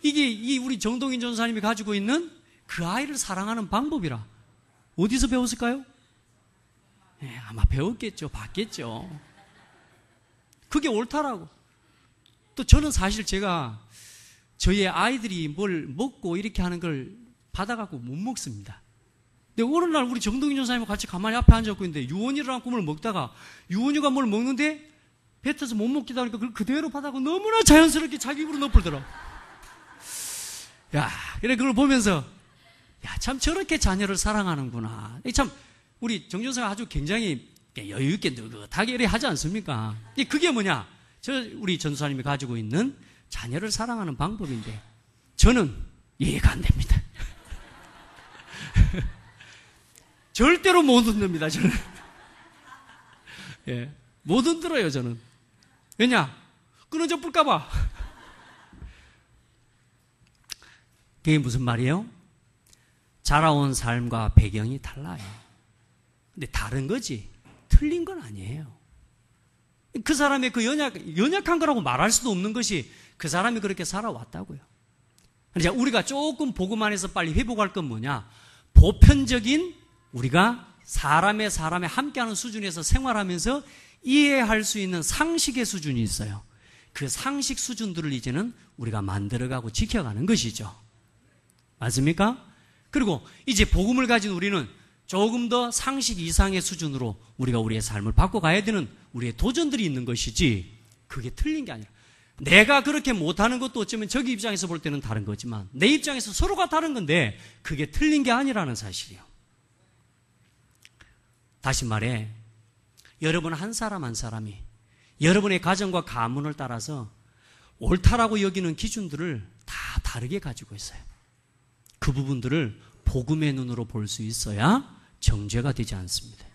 A: 이게 우리 정동인 전사님이 가지고 있는 그 아이를 사랑하는 방법이라. 어디서 배웠을까요? 아마 배웠겠죠. 봤겠죠. 그게 옳다라고. 또 저는 사실 제가 저희 아이들이 뭘 먹고 이렇게 하는 걸 받아갖고 못 먹습니다. 근데 어느 날 우리 정동인 전사님과 같이 가만히 앞에 앉아있고 있는데 유언이라는 꿈을 먹다가 유언이가 뭘 먹는데 뱉어서 못 먹기도 하니까 그걸 그대로 받아고 너무나 자연스럽게 자기 입으로 넣어버리더라고. 야, 그래 그걸 보면서 야, 참 저렇게 자녀를 사랑하는구나. 참 우리 정전사가 아주 굉장히 여유있게 느긋하게 이렇게 하지 않습니까? 그게 뭐냐? 우리 전도사님이 가지고 있는 자녀를 사랑하는 방법인데 저는 이해가 안 됩니다. 절대로 못 흔듭니다. 저는 못 흔들어요. 저는. 왜냐? 끊어져 볼까봐. 그게 무슨 말이에요? 자라온 삶과 배경이 달라요. 근데 다른 거지 틀린 건 아니에요. 그 사람의 그 연약한 거라고 말할 수도 없는 것이 그 사람이 그렇게 살아왔다고요. 이제 우리가 조금 복음 안에서 빨리 회복할 건 뭐냐? 보편적인 우리가 사람의 함께하는 수준에서 생활하면서 이해할 수 있는 상식의 수준이 있어요. 그 상식 수준들을 이제는 우리가 만들어가고 지켜가는 것이죠. 맞습니까? 그리고 이제 복음을 가진 우리는 조금 더 상식 이상의 수준으로 우리가 우리의 삶을 바꿔가야 되는 우리의 도전들이 있는 것이지 그게 틀린 게 아니라 내가 그렇게 못하는 것도 어쩌면 저기 입장에서 볼 때는 다른 거지만 내 입장에서 서로가 다른 건데 그게 틀린 게 아니라는 사실이에요. 다시 말해 여러분 한 사람 한 사람이 여러분의 가정과 가문을 따라서 옳다라고 여기는 기준들을 다 다르게 가지고 있어요. 그 부분들을 복음의 눈으로 볼 수 있어야 정죄가 되지 않습니다.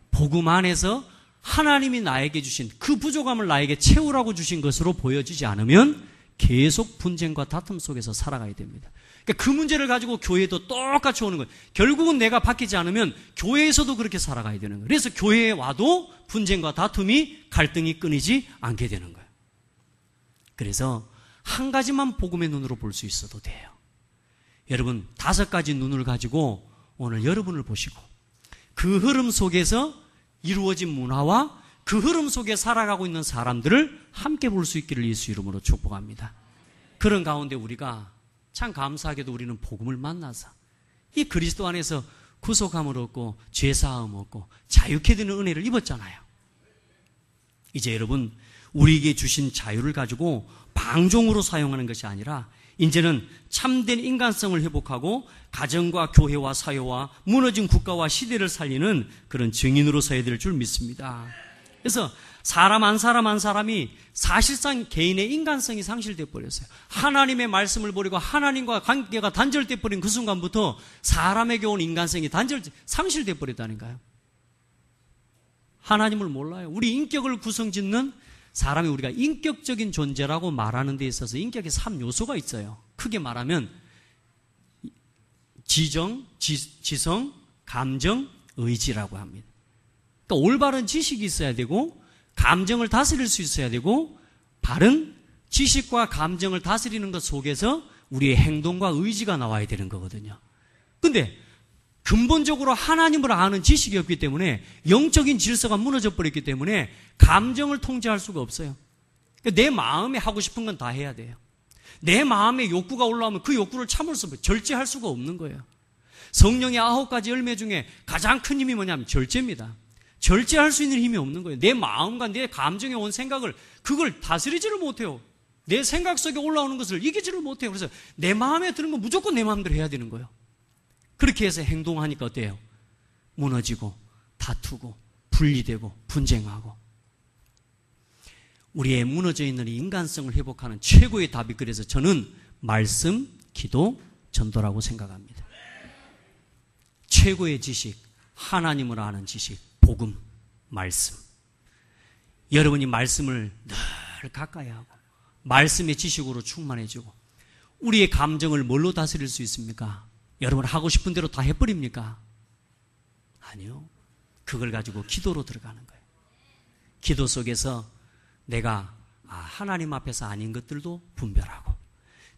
A: 복음 안에서 하나님이 나에게 주신 그 부족함을 나에게 채우라고 주신 것으로 보여지지 않으면 계속 분쟁과 다툼 속에서 살아가야 됩니다. 그러니까 그 문제를 가지고 교회도 똑같이 오는 거예요. 결국은 내가 바뀌지 않으면 교회에서도 그렇게 살아가야 되는 거예요. 그래서 교회에 와도 분쟁과 다툼이 갈등이 끊이지 않게 되는 거예요. 그래서 한 가지만 복음의 눈으로 볼 수 있어도 돼요. 여러분 5가지 눈을 가지고 오늘 여러분을 보시고 그 흐름 속에서 이루어진 문화와 그 흐름 속에 살아가고 있는 사람들을 함께 볼 수 있기를 예수 이름으로 축복합니다. 그런 가운데 우리가 참 감사하게도 우리는 복음을 만나서 이 그리스도 안에서 구속함을 얻고 죄사함을 얻고 자유케 되는 은혜를 입었잖아요. 이제 여러분 우리에게 주신 자유를 가지고 방종으로 사용하는 것이 아니라 이제는 참된 인간성을 회복하고 가정과 교회와 사회와 무너진 국가와 시대를 살리는 그런 증인으로 서야 될 줄 믿습니다. 그래서 사람 한 사람이 사실상 개인의 인간성이 상실되어 버렸어요. 하나님의 말씀을 버리고 하나님과 관계가 단절되어 버린 그 순간부터 사람에게 온 인간성이 상실되어 버렸다니까요. 하나님을 몰라요. 우리 인격을 구성짓는 사람이 우리가 인격적인 존재라고 말하는 데 있어서 인격의 3요소가 있어요. 크게 말하면 지성, 감정, 의지라고 합니다. 그러니까 올바른 지식이 있어야 되고 감정을 다스릴 수 있어야 되고 바른 지식과 감정을 다스리는 것 속에서 우리의 행동과 의지가 나와야 되는 거거든요. 근데 근본적으로 하나님을 아는 지식이 없기 때문에 영적인 질서가 무너져 버렸기 때문에 감정을 통제할 수가 없어요. 그러니까 내 마음에 하고 싶은 건 다 해야 돼요. 내 마음에 욕구가 올라오면 그 욕구를 참을 수 없어요. 절제할 수가 없는 거예요. 성령의 9가지 열매 중에 가장 큰 힘이 뭐냐면 절제입니다. 절제할 수 있는 힘이 없는 거예요. 내 마음과 내 감정에 온 생각을 그걸 다스리지를 못해요. 내 생각 속에 올라오는 것을 이기지를 못해요. 그래서 내 마음에 드는 건 무조건 내 마음대로 해야 되는 거예요. 그렇게 해서 행동하니까 어때요? 무너지고 다투고 분리되고 분쟁하고. 우리의 무너져 있는 인간성을 회복하는 최고의 답이 그래서 저는 말씀, 기도, 전도라고 생각합니다. 최고의 지식, 하나님을 아는 지식, 복음, 말씀. 여러분이 말씀을 늘 가까이 하고 말씀의 지식으로 충만해지고 우리의 감정을 뭘로 다스릴 수 있습니까? 여러분 하고 싶은 대로 다 해버립니까? 아니요. 그걸 가지고 기도로 들어가는 거예요. 기도 속에서 내가 하나님 앞에서 아닌 것들도 분별하고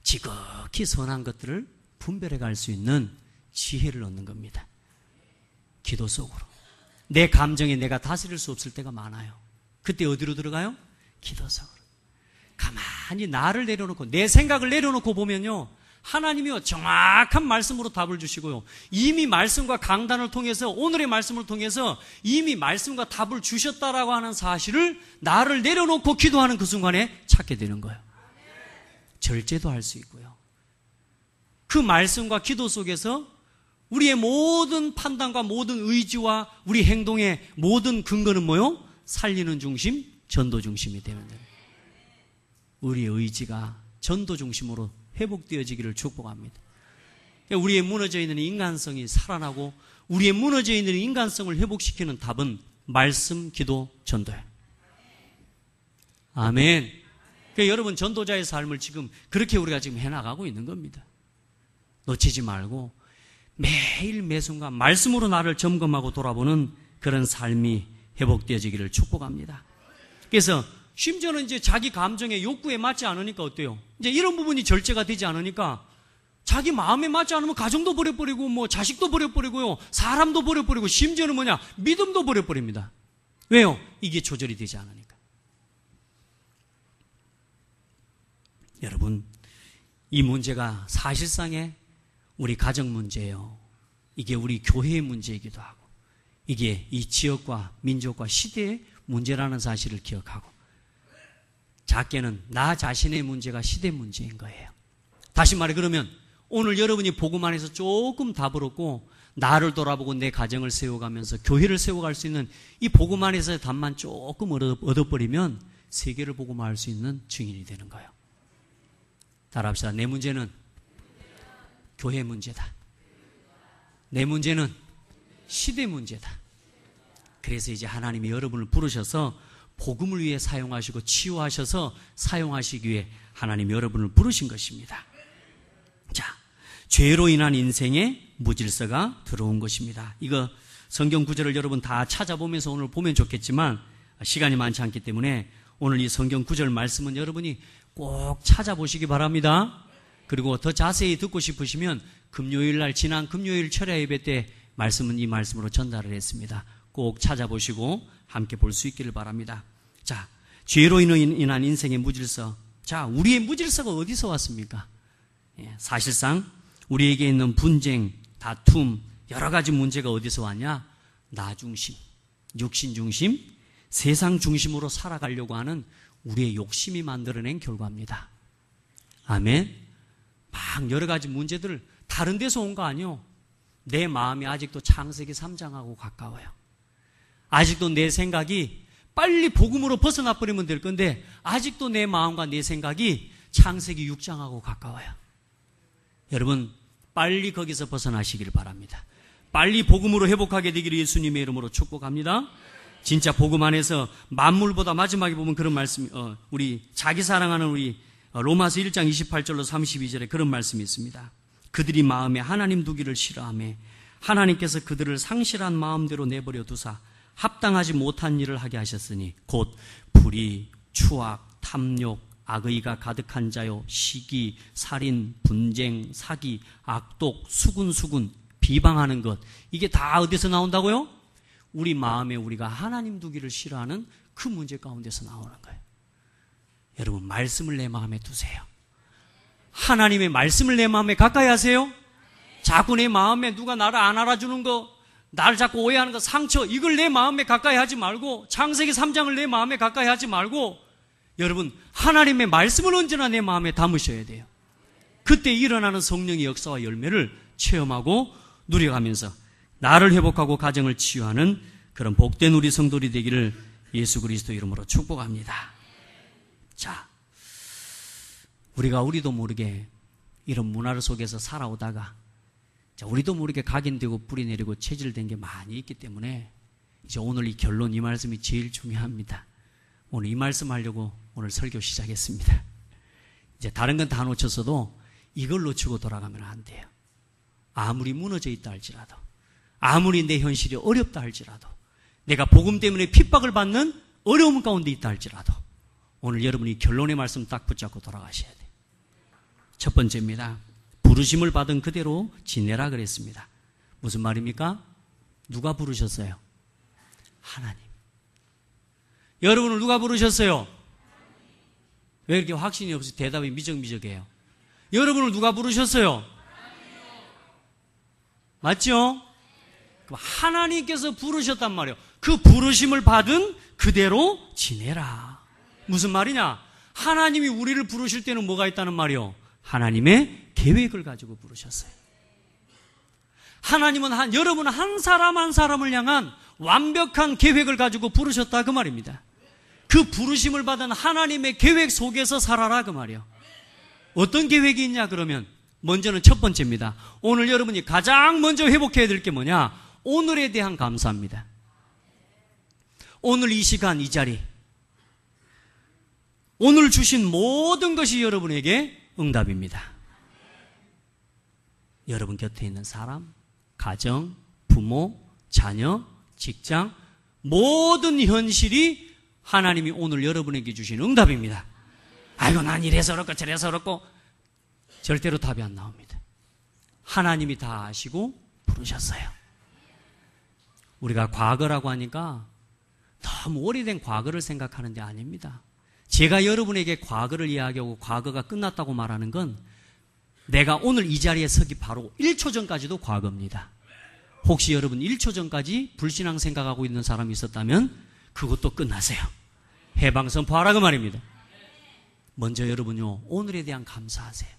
A: 지극히 선한 것들을 분별해 갈 수 있는 지혜를 얻는 겁니다. 기도 속으로. 내 감정에 내가 다스릴 수 없을 때가 많아요. 그때 어디로 들어가요? 기도 속으로. 가만히 나를 내려놓고 내 생각을 내려놓고 보면요. 하나님이요 정확한 말씀으로 답을 주시고요. 이미 말씀과 강단을 통해서 오늘의 말씀을 통해서 이미 말씀과 답을 주셨다라고 하는 사실을 나를 내려놓고 기도하는 그 순간에 찾게 되는 거예요. 절제도 할 수 있고요. 그 말씀과 기도 속에서 우리의 모든 판단과 모든 의지와 우리 행동의 모든 근거는 뭐요? 살리는 중심, 전도 중심이 되면 돼요. 우리의 의지가 전도 중심으로 회복되어지기를 축복합니다. 우리의 무너져 있는 인간성이 살아나고 우리의 무너져 있는 인간성을 회복시키는 답은 말씀, 기도, 전도예요. 아멘. 그러니까 여러분 전도자의 삶을 지금 그렇게 우리가 지금 해나가고 있는 겁니다. 놓치지 말고 매일 매순간 말씀으로 나를 점검하고 돌아보는 그런 삶이 회복되어지기를 축복합니다. 그래서 심지어는 이제 자기 감정의 욕구에 맞지 않으니까 어때요? 이제 이런 부분이 절제가 되지 않으니까 자기 마음에 맞지 않으면 가정도 버려버리고 뭐 자식도 버려버리고요. 사람도 버려버리고 심지어는 뭐냐? 믿음도 버려버립니다. 왜요? 이게 조절이 되지 않으니까. 여러분, 이 문제가 사실상의 우리 가정 문제예요. 이게 우리 교회의 문제이기도 하고 이게 이 지역과 민족과 시대의 문제라는 사실을 기억하고 작게는 나 자신의 문제가 시대 문제인 거예요. 다시 말해 그러면 오늘 여러분이 복음 안에서 조금 답을 얻고 나를 돌아보고 내 가정을 세워가면서 교회를 세워갈 수 있는 이 복음 안에서의 답만 조금 얻어버리면 세계를 복음화할 수 있는 증인이 되는 거예요. 따라합시다. 내 문제는 교회 문제다. 내 문제는 시대 문제다. 그래서 이제 하나님이 여러분을 부르셔서 복음을 위해 사용하시고 치유하셔서 사용하시기 위해 하나님이 여러분을 부르신 것입니다. 자, 죄로 인한 인생에 무질서가 들어온 것입니다. 이거 성경 구절을 여러분 다 찾아보면서 오늘 보면 좋겠지만 시간이 많지 않기 때문에 오늘 이 성경 구절 말씀은 여러분이 꼭 찾아보시기 바랍니다. 그리고 더 자세히 듣고 싶으시면 금요일날 지난 금요일 철야 예배 때 말씀은 이 말씀으로 전달을 했습니다. 꼭 찾아보시고 함께 볼 수 있기를 바랍니다. 자, 죄로 인한 인생의 무질서. 자, 우리의 무질서가 어디서 왔습니까? 사실상 우리에게 있는 분쟁, 다툼, 여러 가지 문제가 어디서 왔냐? 나 중심, 육신 중심, 세상 중심으로 살아가려고 하는 우리의 욕심이 만들어낸 결과입니다. 아멘. 막 여러 가지 문제들을 다른 데서 온 거 아니요. 내 마음이 아직도 창세기 3장하고 가까워요. 아직도 내 생각이 빨리 복음으로 벗어나 버리면 될 건데 아직도 내 마음과 내 생각이 창세기 6장하고 가까워요. 여러분 빨리 거기서 벗어나시기를 바랍니다. 빨리 복음으로 회복하게 되기를 예수님의 이름으로 축복합니다. 진짜 복음 안에서 만물보다 마지막에 보면 그런 말씀, 우리 자기 사랑하는 우리 로마서 1장 28절로 32절에 그런 말씀이 있습니다. 그들이 마음에 하나님 두기를 싫어하며 하나님께서 그들을 상실한 마음대로 내버려 두사 합당하지 못한 일을 하게 하셨으니 곧 불의, 추악, 탐욕, 악의가 가득한 자요, 시기, 살인, 분쟁, 사기, 악독, 수군수군, 비방하는 것, 이게 다 어디서 나온다고요? 우리 마음에 우리가 하나님 두기를 싫어하는 그 문제 가운데서 나오는 거예요. 여러분, 말씀을 내 마음에 두세요. 하나님의 말씀을 내 마음에 가까이 하세요. 자꾸 내 마음에 누가 나를 안 알아주는 거, 나를 자꾸 오해하는 거, 상처, 이걸 내 마음에 가까이 하지 말고, 창세기 3장을 내 마음에 가까이 하지 말고, 여러분, 하나님의 말씀을 언제나 내 마음에 담으셔야 돼요. 그때 일어나는 성령의 역사와 열매를 체험하고 누려가면서 나를 회복하고 가정을 치유하는 그런 복된 우리 성도들이 되기를 예수 그리스도 이름으로 축복합니다. 자, 우리도 모르게 이런 문화 속에서 살아오다가 우리도 모르게 각인되고 뿌리 내리고 체질된 게 많이 있기 때문에 이제 오늘 이 결론, 이 말씀이 제일 중요합니다. 오늘 이 말씀 하려고 오늘 설교 시작했습니다. 이제 다른 건 다 놓쳤어도 이걸 놓치고 돌아가면 안 돼요. 아무리 무너져 있다 할지라도, 아무리 내 현실이 어렵다 할지라도, 내가 복음 때문에 핍박을 받는 어려움 가운데 있다 할지라도 오늘 여러분이 결론의 말씀 딱 붙잡고 돌아가셔야 돼요. 첫 번째입니다. 부르심을 받은 그대로 지내라 그랬습니다. 무슨 말입니까? 누가 부르셨어요? 하나님. 여러분을 누가 부르셨어요? 왜 이렇게 확신이 없이 대답이 미적미적해요? 여러분을 누가 부르셨어요? 맞죠? 그럼 하나님께서 부르셨단 말이에요. 그 부르심을 받은 그대로 지내라. 무슨 말이냐? 하나님이 우리를 부르실 때는 뭐가 있다는 말이요? 하나님의 계획을 가지고 부르셨어요. 하나님은 여러분 한 사람 한 사람을 향한 완벽한 계획을 가지고 부르셨다 그 말입니다. 그 부르심을 받은 하나님의 계획 속에서 살아라 그 말이에요. 어떤 계획이 있냐 그러면 먼저는 첫 번째입니다. 오늘 여러분이 가장 먼저 회복해야 될 게 뭐냐? 오늘에 대한 감사입니다. 오늘 이 시간 이 자리, 오늘 주신 모든 것이 여러분에게 응답입니다. 여러분 곁에 있는 사람, 가정, 부모, 자녀, 직장, 모든 현실이 하나님이 오늘 여러분에게 주신 응답입니다. 아이고 난 이래서 그렇고 저래서 그렇고 절대로 답이 안 나옵니다. 하나님이 다 아시고 부르셨어요. 우리가 과거라고 하니까 너무 오래된 과거를 생각하는 게 아닙니다. 제가 여러분에게 과거를 이야기하고 과거가 끝났다고 말하는 건 내가 오늘 이 자리에 서기 바로 1초 전까지도 과거입니다. 혹시 여러분 1초 전까지 불신앙 생각하고 있는 사람이 있었다면 그것도 끝나세요. 해방 선포하라 그 말입니다. 먼저 여러분요, 오늘에 대한 감사하세요.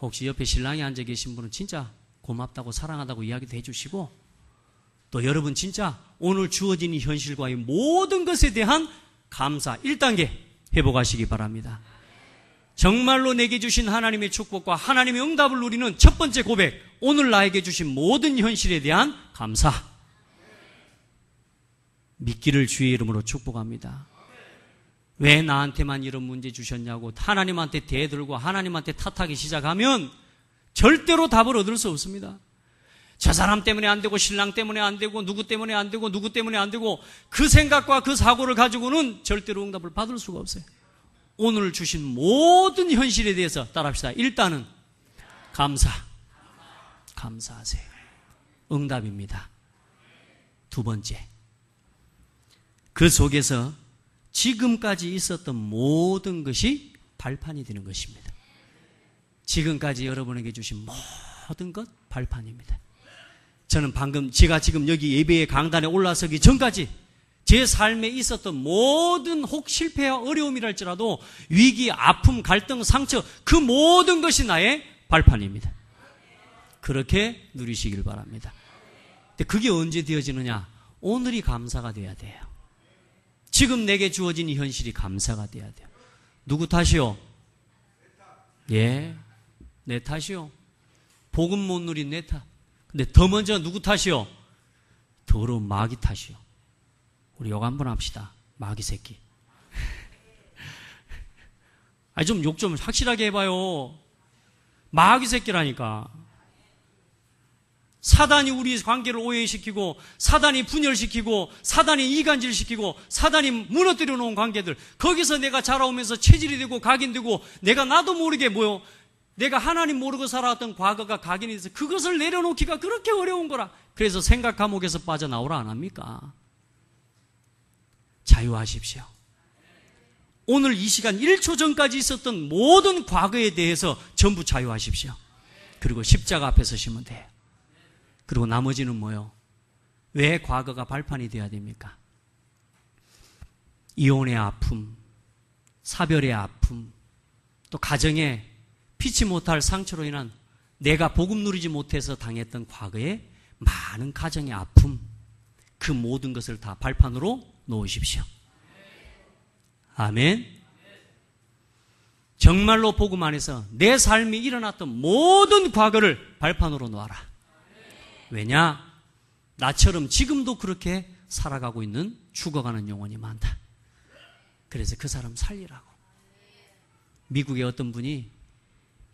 A: 혹시 옆에 신랑이 앉아 계신 분은 진짜 고맙다고 사랑하다고 이야기도 해주시고, 또 여러분 진짜 오늘 주어진 이 현실과의 모든 것에 대한 감사 1단계 회복하시기 바랍니다. 정말로 내게 주신 하나님의 축복과 하나님의 응답을 누리는 첫 번째 고백, 오늘 나에게 주신 모든 현실에 대한 감사. 믿기를 주의 이름으로 축복합니다. 왜 나한테만 이런 문제 주셨냐고 하나님한테 대들고 하나님한테 탓하기 시작하면 절대로 답을 얻을 수 없습니다. 저 사람 때문에 안 되고 신랑 때문에 안 되고 누구 때문에 안 되고 누구 때문에 안 되고 그 생각과 그 사고를 가지고는 절대로 응답을 받을 수가 없어요. 오늘 주신 모든 현실에 대해서 따라합시다. 일단은 감사하세요. 응답입니다. 두 번째, 그 속에서 지금까지 있었던 모든 것이 발판이 되는 것입니다. 지금까지 여러분에게 주신 모든 것 발판입니다. 저는 방금 제가 지금 여기 예배의 강단에 올라서기 전까지 제 삶에 있었던 모든 혹 실패와 어려움이랄지라도 위기, 아픔, 갈등, 상처 그 모든 것이 나의 발판입니다. 그렇게 누리시길 바랍니다. 근데 그게 언제 되어지느냐? 오늘이 감사가 돼야 돼요. 지금 내게 주어진 이 현실이 감사가 돼야 돼요. 누구 탓이요? 예, 내 탓이요. 복음 못 누린 내 탓. 근데 더 먼저 누구 탓이요? 더러운 마귀 탓이요. 우리 욕 한번 합시다. 마귀 새끼. 아니 좀 욕 좀 확실하게 해봐요. 마귀 새끼라니까. 사단이 우리 관계를 오해시키고 사단이 분열시키고 사단이 이간질시키고 사단이 무너뜨려 놓은 관계들, 거기서 내가 자라오면서 체질이 되고 각인되고 내가 나도 모르게 내가 하나님 모르고 살아왔던 과거가 각인이 돼서 그것을 내려놓기가 그렇게 어려운 거라. 그래서 생각 감옥에서 빠져나오라 안 합니까? 자유하십시오. 오늘 이 시간 1초 전까지 있었던 모든 과거에 대해서 전부 자유하십시오. 그리고 십자가 앞에 서시면 돼요. 그리고 나머지는 뭐요? 왜 과거가 발판이 되어야 됩니까? 이혼의 아픔, 사별의 아픔, 또 가정에 피치 못할 상처로 인한 내가 복음 누리지 못해서 당했던 과거의 많은 가정의 아픔, 그 모든 것을 다 발판으로 놓으십시오. 아멘. 정말로 복음 안에서 내 삶이 일어났던 모든 과거를 발판으로 놓아라. 왜냐? 나처럼 지금도 그렇게 살아가고 있는 죽어가는 영혼이 많다. 그래서 그 사람 살리라고. 미국의 어떤 분이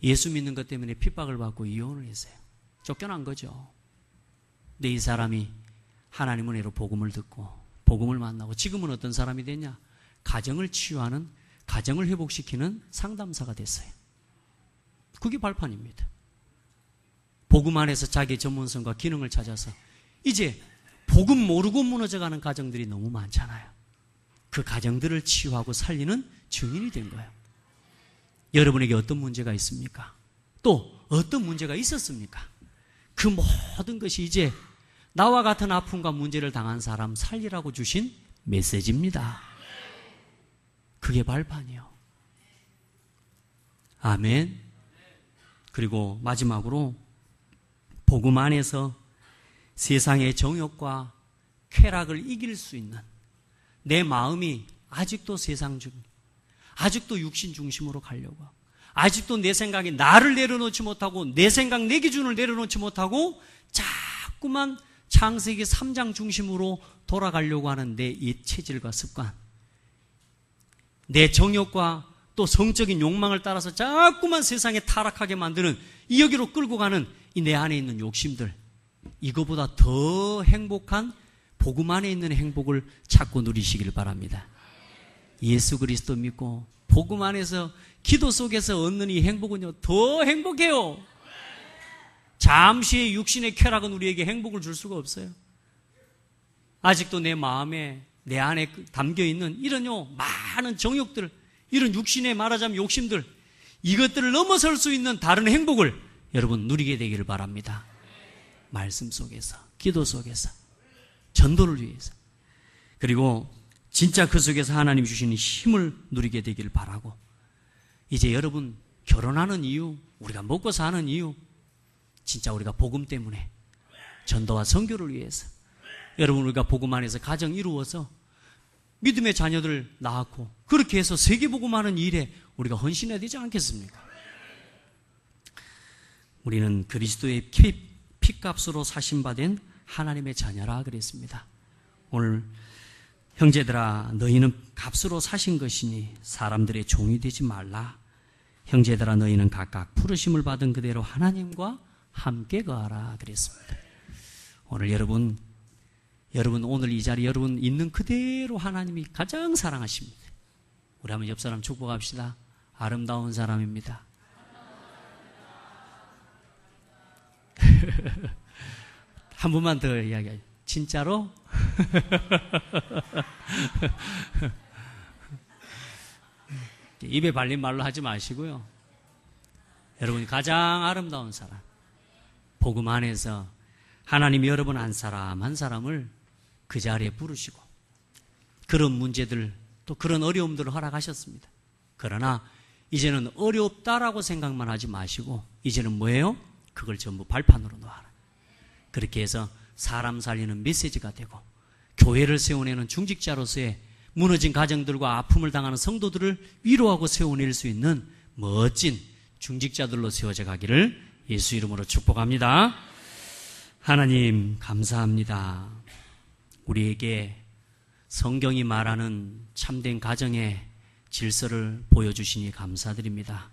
A: 예수 믿는 것 때문에 핍박을 받고 이혼을 했어요. 쫓겨난 거죠. 근데 이 사람이 하나님 은혜로 복음을 듣고 복음을 만나고 지금은 어떤 사람이 됐냐? 가정을 치유하는, 가정을 회복시키는 상담사가 됐어요. 그게 발판입니다. 복음 안에서 자기의 전문성과 기능을 찾아서 이제 복음 모르고 무너져가는 가정들이 너무 많잖아요. 그 가정들을 치유하고 살리는 증인이 된 거예요. 여러분에게 어떤 문제가 있습니까? 또 어떤 문제가 있었습니까? 그 모든 것이 이제 나와 같은 아픔과 문제를 당한 사람 살리라고 주신 메시지입니다. 그게 발판이요. 아멘. 그리고 마지막으로 복음 안에서 세상의 정욕과 쾌락을 이길 수 있는 내 마음이 아직도 세상 중, 아직도 육신 중심으로 가려고 하고, 아직도 내 생각이 나를 내려놓지 못하고 내 생각, 내 기준을 내려놓지 못하고 자꾸만 창세기 3장 중심으로 돌아가려고 하는 내 옛 체질과 습관, 내 정욕과 또 성적인 욕망을 따라서 자꾸만 세상에 타락하게 만드는 이 여기로 끌고 가는 이 내 안에 있는 욕심들, 이거보다 더 행복한 복음 안에 있는 행복을 찾고 누리시길 바랍니다. 예수 그리스도 믿고 복음 안에서 기도 속에서 얻는 이 행복은요 더 행복해요. 잠시의 육신의 쾌락은 우리에게 행복을 줄 수가 없어요. 아직도 내 마음에 내 안에 담겨있는 이런요 많은 정욕들, 이런 육신의 말하자면 욕심들, 이것들을 넘어설 수 있는 다른 행복을 여러분 누리게 되기를 바랍니다. 말씀 속에서, 기도 속에서, 전도를 위해서, 그리고 진짜 그 속에서 하나님 주시는 힘을 누리게 되기를 바라고, 이제 여러분 결혼하는 이유, 우리가 먹고 사는 이유, 진짜 우리가 복음 때문에, 전도와 선교를 위해서, 여러분 우리가 복음 안에서 가정 이루어서 믿음의 자녀들 낳았고 그렇게 해서 세계복음하는 일에 우리가 헌신해야 되지 않겠습니까? 우리는 그리스도의 피값으로 사신받은 하나님의 자녀라 그랬습니다. 오늘 형제들아 너희는 값으로 사신 것이니 사람들의 종이 되지 말라. 형제들아 너희는 각각 부르심을 받은 그대로 하나님과 함께 거하라 그랬습니다. 오늘 여러분 오늘 이 자리 여러분 있는 그대로 하나님이 가장 사랑하십니다. 우리 한번 옆 사람 축복합시다. 아름다운 사람입니다. 한 번만 더 이야기해요. 진짜로? 입에 발린 말로 하지 마시고요. 여러분이 가장 아름다운 사람, 복음 안에서 하나님이 여러분 한 사람 한 사람을 그 자리에 부르시고 그런 문제들 또 그런 어려움들을 허락하셨습니다. 그러나 이제는 어렵다라고 생각만 하지 마시고 이제는 뭐예요? 그걸 전부 발판으로 놓아라. 그렇게 해서 사람 살리는 메시지가 되고 교회를 세워내는 중직자로서의 무너진 가정들과 아픔을 당하는 성도들을 위로하고 세워낼 수 있는 멋진 중직자들로 세워져 가기를 예수 이름으로 축복합니다. 하나님 감사합니다. 우리에게 성경이 말하는 참된 가정의 질서를 보여주시니 감사드립니다.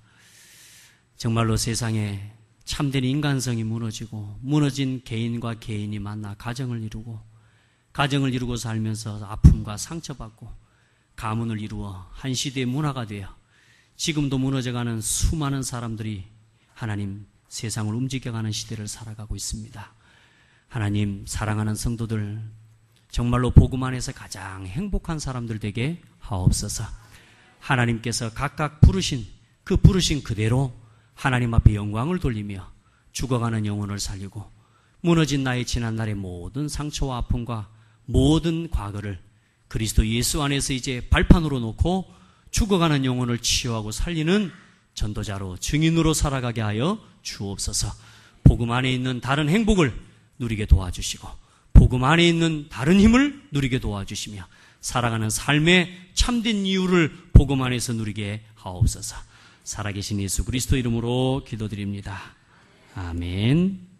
A: 정말로 세상에 참된 인간성이 무너지고 무너진 개인과 개인이 만나 가정을 이루고 살면서 아픔과 상처받고 가문을 이루어 한 시대의 문화가 되어 지금도 무너져가는 수많은 사람들이 하나님 세상을 움직여가는 시대를 살아가고 있습니다. 하나님 사랑하는 성도들 정말로 복음 안에서 가장 행복한 사람들 되게 하옵소서. 하나님께서 각각 부르신 그 부르신 그대로 하나님 앞에 영광을 돌리며 죽어가는 영혼을 살리고 무너진 나의 지난날의 모든 상처와 아픔과 모든 과거를 그리스도 예수 안에서 이제 발판으로 놓고 죽어가는 영혼을 치유하고 살리는 전도자로 증인으로 살아가게 하여 주옵소서. 복음 안에 있는 다른 행복을 누리게 도와주시고 복음 안에 있는 다른 힘을 누리게 도와주시며 살아가는 삶의 참된 이유를 복음 안에서 누리게 하옵소서. 살아계신 예수 그리스도 이름으로 기도드립니다. 아멘.